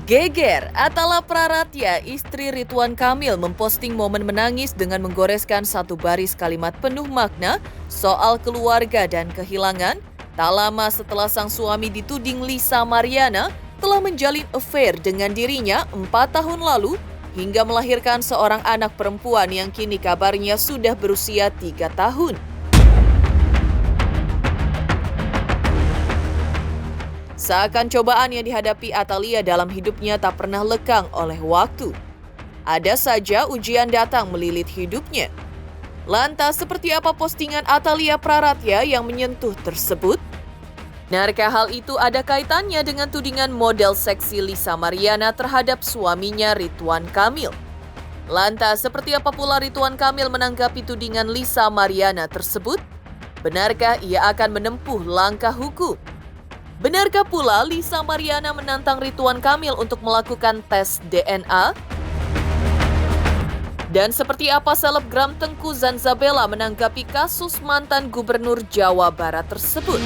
Geger, Atala Praratya, istri Ridwan Kamil memposting momen menangis dengan menggoreskan satu baris kalimat penuh makna soal keluarga dan kehilangan. Tak lama setelah sang suami dituding Lisa Mariana telah menjalin affair dengan dirinya 4 tahun lalu hingga melahirkan seorang anak perempuan yang kini kabarnya sudah berusia 3 tahun. Seakan cobaan yang dihadapi Atalia dalam hidupnya tak pernah lekang oleh waktu. Ada saja ujian datang melilit hidupnya. Lantas seperti apa postingan Atalia Praratya yang menyentuh tersebut? Benarkah hal itu ada kaitannya dengan tudingan model seksi Lisa Mariana terhadap suaminya Ridwan Kamil? Lantas seperti apa pula Ridwan Kamil menanggapi tudingan Lisa Mariana tersebut? Benarkah ia akan menempuh langkah hukum? Benarkah pula Lisa Mariana menantang Ridwan Kamil untuk melakukan tes DNA? Dan seperti apa selebgram Tengku Zanzabella menanggapi kasus mantan Gubernur Jawa Barat tersebut?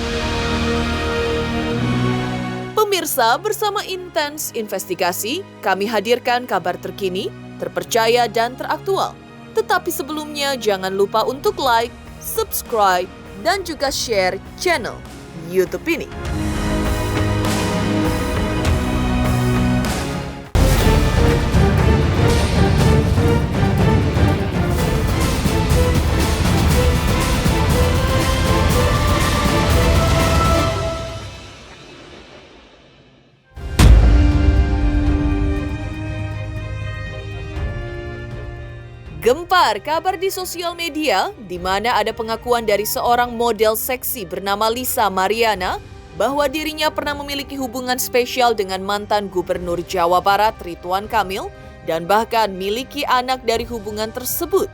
Pemirsa, bersama Intens Investigasi, kami hadirkan kabar terkini, terpercaya dan teraktual. Tetapi sebelumnya jangan lupa untuk like, subscribe, dan juga share channel YouTube ini. Gempar kabar di sosial media di mana ada pengakuan dari seorang model seksi bernama Lisa Mariana bahwa dirinya pernah memiliki hubungan spesial dengan mantan Gubernur Jawa Barat Ridwan Kamil dan bahkan miliki anak dari hubungan tersebut.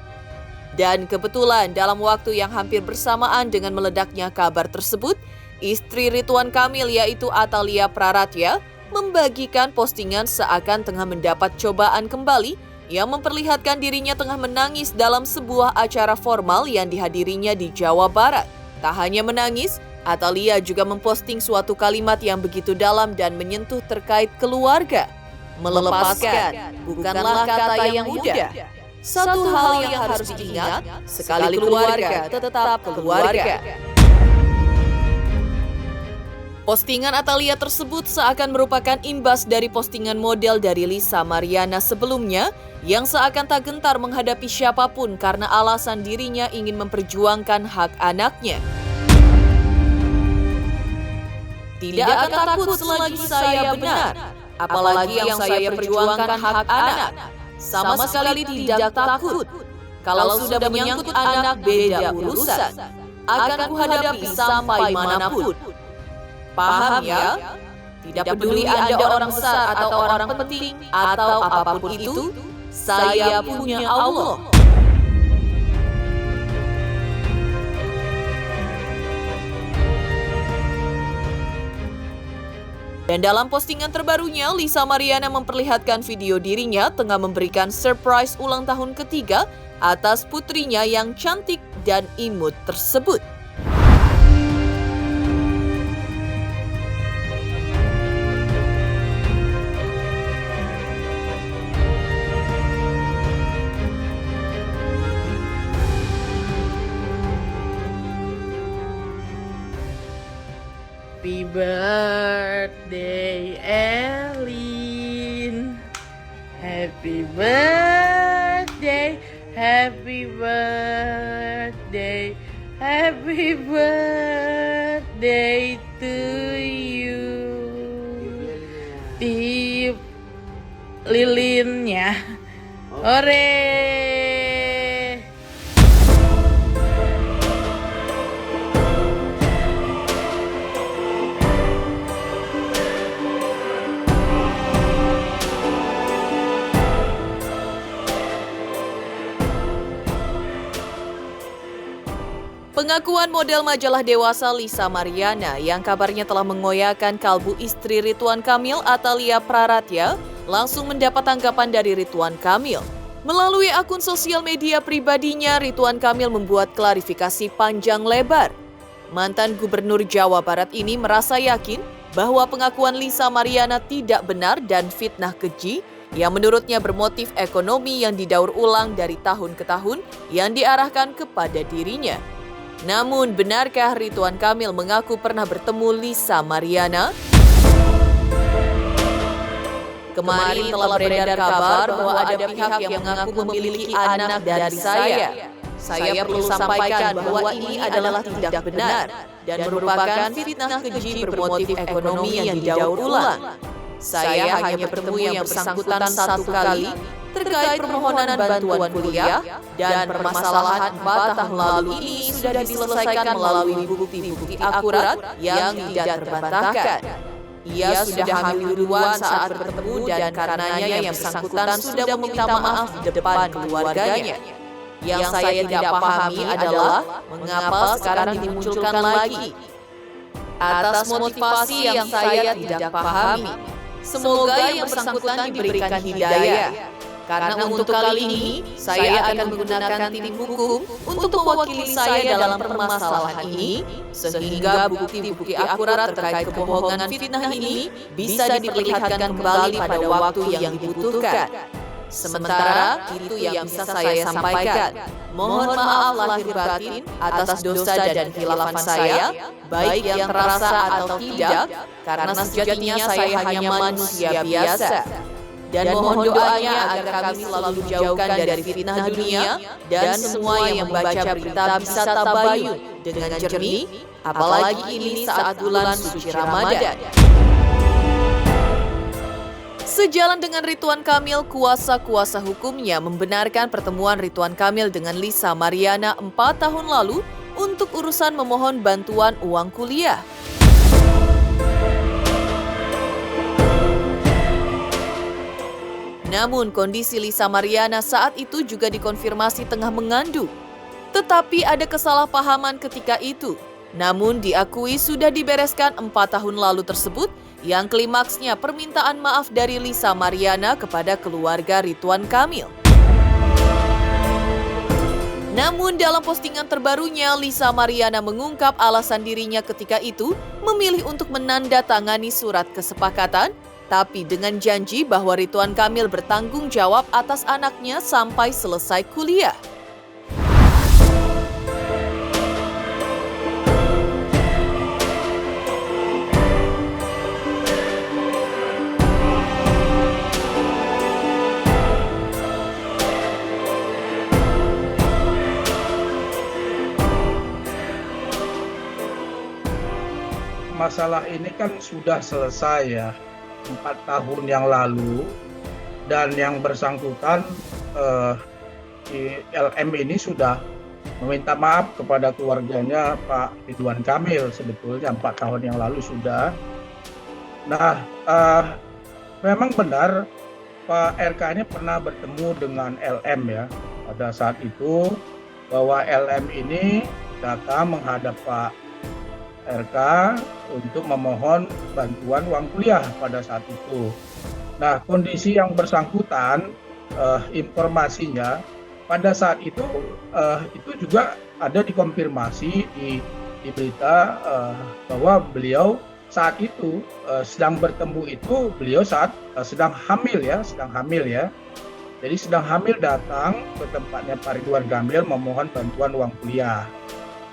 Dan kebetulan dalam waktu yang hampir bersamaan dengan meledaknya kabar tersebut, istri Ridwan Kamil yaitu Atalia Praratya membagikan postingan seakan tengah mendapat cobaan kembali yang memperlihatkan dirinya tengah menangis dalam sebuah acara formal yang dihadirinya di Jawa Barat. Tak hanya menangis, Atalia juga memposting suatu kalimat yang begitu dalam dan menyentuh terkait keluarga. Melepaskan bukanlah kata yang mudah. Satu hal yang harus diingat, sekali keluarga tetap keluarga. Postingan Atalia tersebut seakan merupakan imbas dari postingan model dari Lisa Mariana sebelumnya yang seakan tak gentar menghadapi siapapun karena alasan dirinya ingin memperjuangkan hak anaknya. Tidak akan takut selagi saya benar, apalagi yang saya perjuangkan hak anak. Sama sekali tidak takut. Kalau sudah menyangkut anak beda urusan, akan kuhadapi sampai manapun. Paham ya? Tidak peduli Anda orang besar atau orang penting atau apapun itu, saya punya Allah. Dan dalam postingan terbarunya, Lisa Mariana memperlihatkan video dirinya tengah memberikan surprise ulang tahun ketiga atas putrinya yang cantik dan imut tersebut. Happy birthday, Elin. Happy birthday, happy birthday, happy birthday to you. Tiup lilinnya. Hore. Pengakuan model majalah dewasa Lisa Mariana yang kabarnya telah mengoyakkan kalbu istri Ridwan Kamil Atalia Praratya langsung mendapat tanggapan dari Ridwan Kamil. Melalui akun sosial media pribadinya, Ridwan Kamil membuat klarifikasi panjang lebar. Mantan Gubernur Jawa Barat ini merasa yakin bahwa pengakuan Lisa Mariana tidak benar dan fitnah keji yang menurutnya bermotif ekonomi yang didaur ulang dari tahun ke tahun yang diarahkan kepada dirinya. Namun, benarkah Ridwan Kamil mengaku pernah bertemu Lisa Mariana? Kemarin telah beredar kabar bahwa ada pihak yang mengaku memiliki anak dari saya. Saya perlu sampaikan bahwa ini adalah tidak benar dan merupakan fitnah keji bermotif ekonomi yang didaur ulang. Saya hanya bertemu yang bersangkutan satu kali terkait permohonan bantuan kuliah dan permasalahan 4 tahun lalu ini sudah diselesaikan melalui bukti-bukti akurat yang tidak terbantahkan. Ia sudah hamil duluan saat bertemu dan karenanya yang bersangkutan sudah meminta maaf di depan keluarganya. Yang saya tidak pahami adalah mengapa sekarang dimunculkan lagi. Atas motivasi yang saya tidak pahami, semoga yang bersangkutan diberikan hidayah. Karena untuk kali ini, saya akan menggunakan tim hukum untuk mewakili saya dalam permasalahan ini, sehingga bukti-bukti akurat terkait kebohongan fitnah ini bisa diperlihatkan kembali pada waktu yang dibutuhkan. Sementara itu yang bisa saya sampaikan. Mohon maaf lahir batin atas dosa dan khilafan saya, baik yang terasa atau tidak, karena sejatinya saya hanya manusia biasa. Dan mohon doanya agar kami selalu dijauhkan dari fitnah dunia dan semua yang membaca berita bisa tabayun dengan jernih, apalagi ini saat bulan suci Ramadan. Sejalan dengan Ridwan Kamil, kuasa-kuasa hukumnya membenarkan pertemuan Ridwan Kamil dengan Lisa Mariana 4 tahun lalu untuk urusan memohon bantuan uang kuliah. Namun kondisi Lisa Mariana saat itu juga dikonfirmasi tengah mengandung. Tetapi ada kesalahpahaman ketika itu. Namun diakui sudah dibereskan 4 tahun lalu tersebut, yang klimaksnya permintaan maaf dari Lisa Mariana kepada keluarga Ridwan Kamil. Namun dalam postingan terbarunya, Lisa Mariana mengungkap alasan dirinya ketika itu memilih untuk menandatangani surat kesepakatan, tapi dengan janji bahwa Ridwan Kamil bertanggung jawab atas anaknya sampai selesai kuliah. Masalah ini kan sudah selesai ya, 4 tahun yang lalu, dan yang bersangkutan di LM ini sudah meminta maaf kepada keluarganya Pak Ridwan Kamil sebetulnya 4 tahun yang lalu sudah. Nah, memang benar Pak RK ini pernah bertemu dengan LM ya pada saat itu, bahwa LM ini datang menghadap Pak RK untuk memohon bantuan uang kuliah pada saat itu. Nah, kondisi yang bersangkutan, informasinya pada saat itu juga ada dikonfirmasi di berita bahwa beliau saat itu sedang bertemu itu beliau saat sedang hamil ya. Jadi sedang hamil datang ke tempatnya Pak Ridwan Kamil memohon bantuan uang kuliah.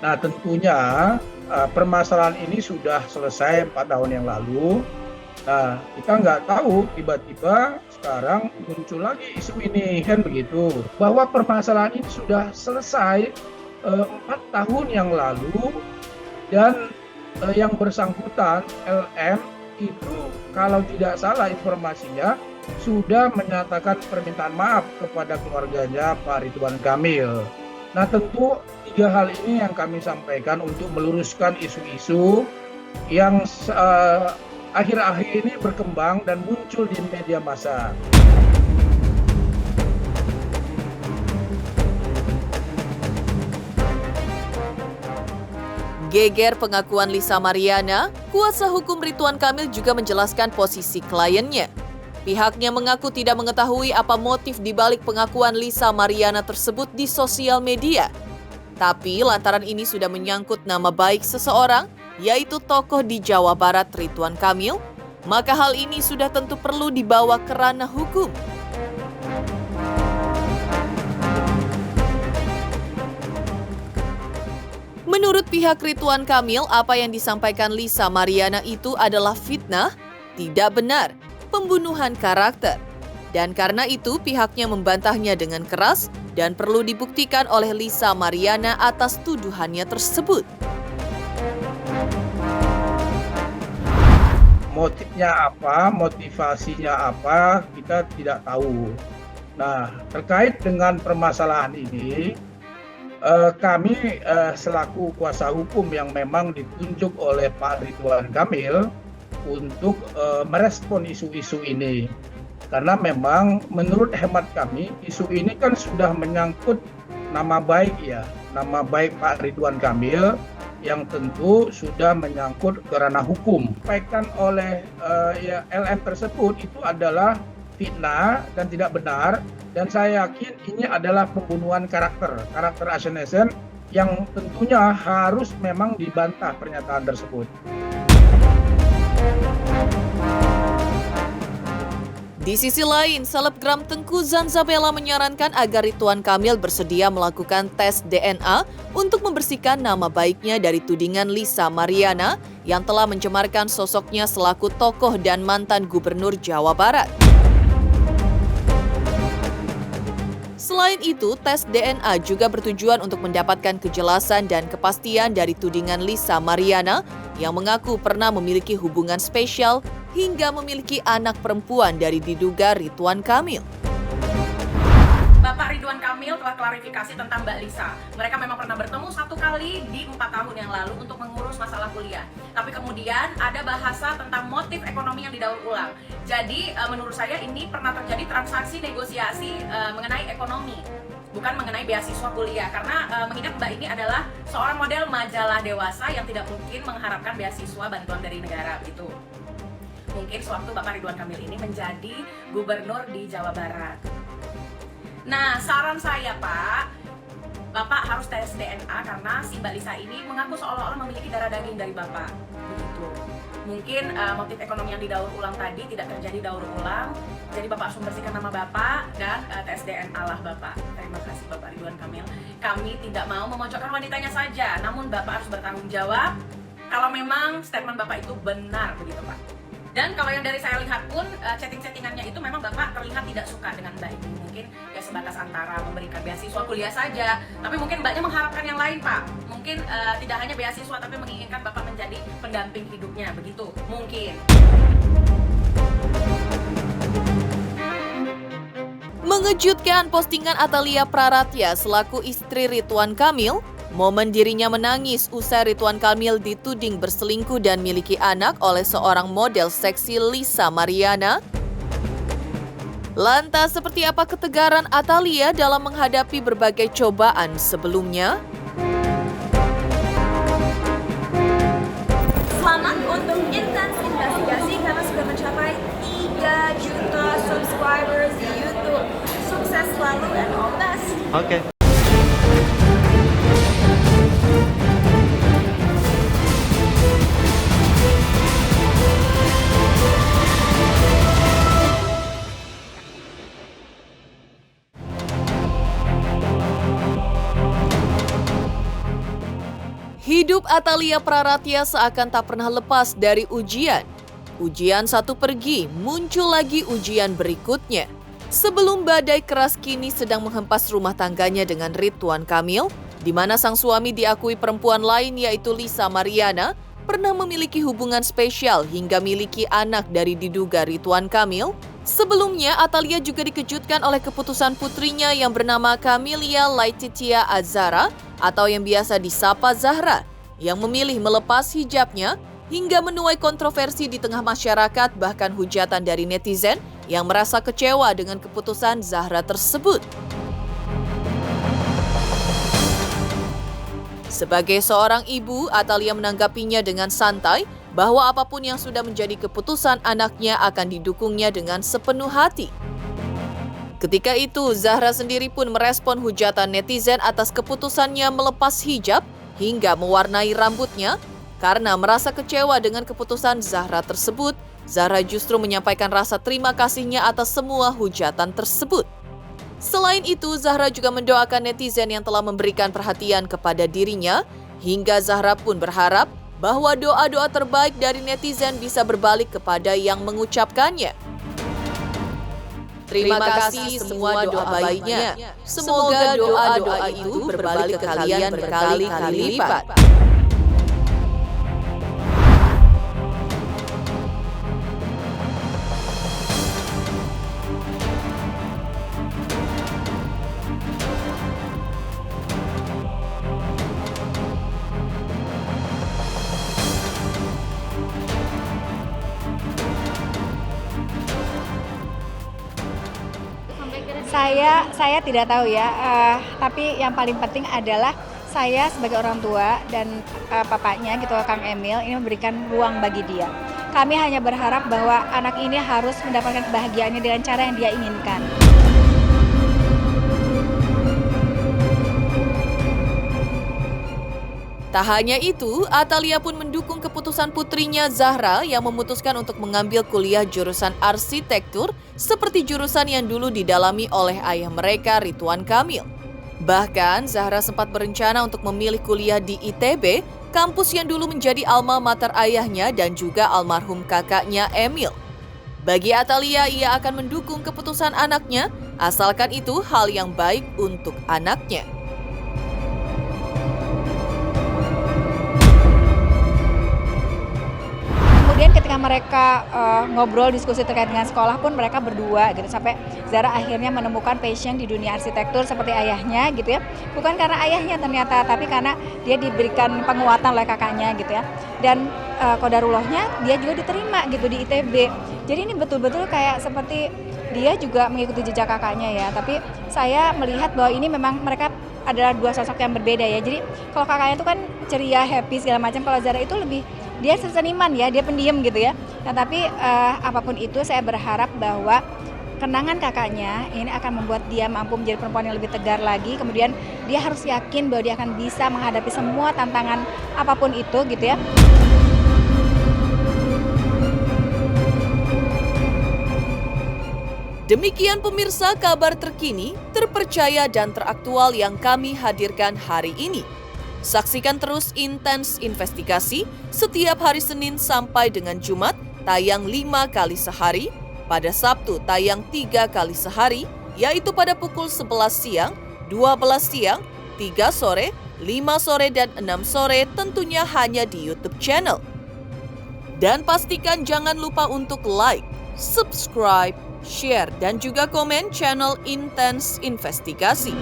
Nah, tentunya permasalahan ini sudah selesai 4 tahun yang lalu. Nah, kita nggak tahu tiba-tiba sekarang muncul lagi isu ini, kan begitu. Bahwa permasalahan ini sudah selesai 4 tahun yang lalu, dan yang bersangkutan LM itu kalau tidak salah informasinya sudah menyatakan permintaan maaf kepada keluarganya Pak Ridwan Kamil. Nah, tentu 3 hal ini yang kami sampaikan untuk meluruskan isu-isu yang akhir-akhir ini berkembang dan muncul di media massa. Geger pengakuan Lisa Mariana, kuasa hukum Ridwan Kamil juga menjelaskan posisi kliennya. Pihaknya mengaku tidak mengetahui apa motif dibalik pengakuan Lisa Mariana tersebut di sosial media. Tapi lantaran ini sudah menyangkut nama baik seseorang, yaitu tokoh di Jawa Barat Ridwan Kamil, maka hal ini sudah tentu perlu dibawa ke ranah hukum. Menurut pihak Ridwan Kamil, apa yang disampaikan Lisa Mariana itu adalah fitnah, tidak benar, pembunuhan karakter. Dan karena itu pihaknya membantahnya dengan keras dan perlu dibuktikan oleh Lisa Mariana atas tuduhannya tersebut. Motifnya apa, motivasinya apa, kita tidak tahu. Nah, terkait dengan permasalahan ini, kami selaku kuasa hukum yang memang ditunjuk oleh Pak Ridwan Kamil untuk merespon isu-isu ini. Karena memang menurut hemat kami, isu ini kan sudah menyangkut nama baik nama baik Pak Ridwan Kamil yang tentu sudah menyangkut ke ranah hukum. Disampaikan oleh LM tersebut itu adalah fitnah dan tidak benar, dan saya yakin ini adalah pembunuhan karakter assassination yang tentunya harus memang dibantah pernyataan tersebut. Di sisi lain, selebgram Tengku Zanzabella menyarankan agar Ridwan Kamil bersedia melakukan tes DNA untuk membersihkan nama baiknya dari tudingan Lisa Mariana yang telah mencemarkan sosoknya selaku tokoh dan mantan gubernur Jawa Barat. Selain itu, tes DNA juga bertujuan untuk mendapatkan kejelasan dan kepastian dari tudingan Lisa Mariana yang mengaku pernah memiliki hubungan spesial hingga memiliki anak perempuan dari diduga Ridwan Kamil. Bapak Ridwan Kamil telah klarifikasi tentang Mbak Lisa. Mereka memang pernah bertemu 1 kali di 4 tahun yang lalu untuk mengurus masalah kuliah. Tapi kemudian ada bahasa tentang motif ekonomi yang didaur ulang. Jadi menurut saya ini pernah terjadi transaksi negosiasi mengenai ekonomi, bukan mengenai beasiswa kuliah. Karena mengingat Mbak ini adalah seorang model majalah dewasa yang tidak mungkin mengharapkan beasiswa bantuan dari negara gitu. Mungkin sewaktu Bapak Ridwan Kamil ini menjadi gubernur di Jawa Barat. Nah, saran saya Pak, Bapak harus tes DNA karena si Mbak Lisa ini mengaku seolah-olah memiliki darah daging dari Bapak. Begitu. Mungkin motif ekonomi yang didaur ulang tadi tidak terjadi daur ulang, jadi Bapak harus membersihkan nama Bapak dan tes DNA lah Bapak. Terima kasih Bapak Ridwan Kamil. Kami tidak mau memojokkan wanitanya saja, namun Bapak harus bertanggung jawab kalau memang statement Bapak itu benar, begitu Pak. Dan kalau yang dari saya lihat pun chatting-chattingannya itu memang Bapak terlihat tidak suka dengan Mbak ini. Mungkin ya sebatas antara memberikan beasiswa kuliah saja, tapi mungkin Mbaknya mengharapkan yang lain Pak. Mungkin tidak hanya beasiswa tapi menginginkan Bapak menjadi pendamping hidupnya, begitu mungkin. Mengejutkan postingan Atalia Praratya selaku istri Ridwan Kamil, momen dirinya menangis usai Ridwan Kamil dituding berselingkuh dan miliki anak oleh seorang model seksi Lisa Mariana. Lantas seperti apa ketegaran Atalia dalam menghadapi berbagai cobaan sebelumnya? Selamat untuk Intens Investigasi karena sudah mencapai 3 juta subscribers di YouTube. Sukses selalu and all the best. Oke. Hidup Atalia Praratya seakan tak pernah lepas dari ujian. Ujian satu pergi, muncul lagi ujian berikutnya. Sebelum badai keras kini sedang menghempas rumah tangganya dengan Ridwan Kamil, di mana sang suami diakui perempuan lain yaitu Lisa Mariana, pernah memiliki hubungan spesial hingga miliki anak dari diduga Ridwan Kamil. Sebelumnya, Atalia juga dikejutkan oleh keputusan putrinya yang bernama Camelia Laetitia Azara atau yang biasa disapa Zahra, yang memilih melepas hijabnya hingga menuai kontroversi di tengah masyarakat bahkan hujatan dari netizen yang merasa kecewa dengan keputusan Zahra tersebut. Sebagai seorang ibu, Atalia menanggapinya dengan santai bahwa apapun yang sudah menjadi keputusan anaknya akan didukungnya dengan sepenuh hati. Ketika itu, Zahra sendiri pun merespon hujatan netizen atas keputusannya melepas hijab hingga mewarnai rambutnya. Karena merasa kecewa dengan keputusan Zahra tersebut, Zahra justru menyampaikan rasa terima kasihnya atas semua hujatan tersebut. Selain itu, Zahra juga mendoakan netizen yang telah memberikan perhatian kepada dirinya, hingga Zahra pun berharap bahwa doa-doa terbaik dari netizen bisa berbalik kepada yang mengucapkannya. Terima kasih semua doa baiknya. Semoga doa-doa itu berbalik ke kalian berkali-kali lipat. Saya tidak tahu ya, tapi yang paling penting adalah saya sebagai orang tua dan papanya gitu, Kang Emil, ini memberikan ruang bagi dia. Kami hanya berharap bahwa anak ini harus mendapatkan kebahagiaannya dengan cara yang dia inginkan. Tak hanya itu, Atalia pun mendukung keputusan putrinya Zahra yang memutuskan untuk mengambil kuliah jurusan arsitektur seperti jurusan yang dulu didalami oleh ayah mereka, Ridwan Kamil. Bahkan, Zahra sempat berencana untuk memilih kuliah di ITB, kampus yang dulu menjadi alma mater ayahnya dan juga almarhum kakaknya Emil. Bagi Atalia, ia akan mendukung keputusan anaknya, asalkan itu hal yang baik untuk anaknya. Kemudian ketika mereka ngobrol diskusi terkait dengan sekolah pun mereka berdua gitu, sampai Zahra akhirnya menemukan passion di dunia arsitektur seperti ayahnya gitu ya. Bukan karena ayahnya ternyata, tapi karena dia diberikan penguatan oleh kakaknya gitu ya. Dan qadarullahnya dia juga diterima gitu di ITB. Jadi ini betul-betul kayak seperti dia juga mengikuti jejak kakaknya ya. Tapi saya melihat bahwa ini memang mereka adalah dua sosok yang berbeda ya. Jadi kalau kakaknya itu kan ceria, happy segala macam, kalau Zahra itu lebih dia seniman ya, dia pendiam gitu ya. Nah, tapi apapun itu saya berharap bahwa kenangan kakaknya ini akan membuat dia mampu menjadi perempuan yang lebih tegar lagi. Kemudian dia harus yakin bahwa dia akan bisa menghadapi semua tantangan apapun itu gitu ya. Demikian pemirsa kabar terkini, terpercaya dan teraktual yang kami hadirkan hari ini. Saksikan terus Intens Investigasi setiap hari Senin sampai dengan Jumat tayang 5 kali sehari, pada Sabtu tayang 3 kali sehari, yaitu pada pukul 11 siang, 12 siang, 3 sore, 5 sore, dan 6 sore tentunya hanya di YouTube channel. Dan pastikan jangan lupa untuk like, subscribe, share, dan juga komen channel Intens Investigasi.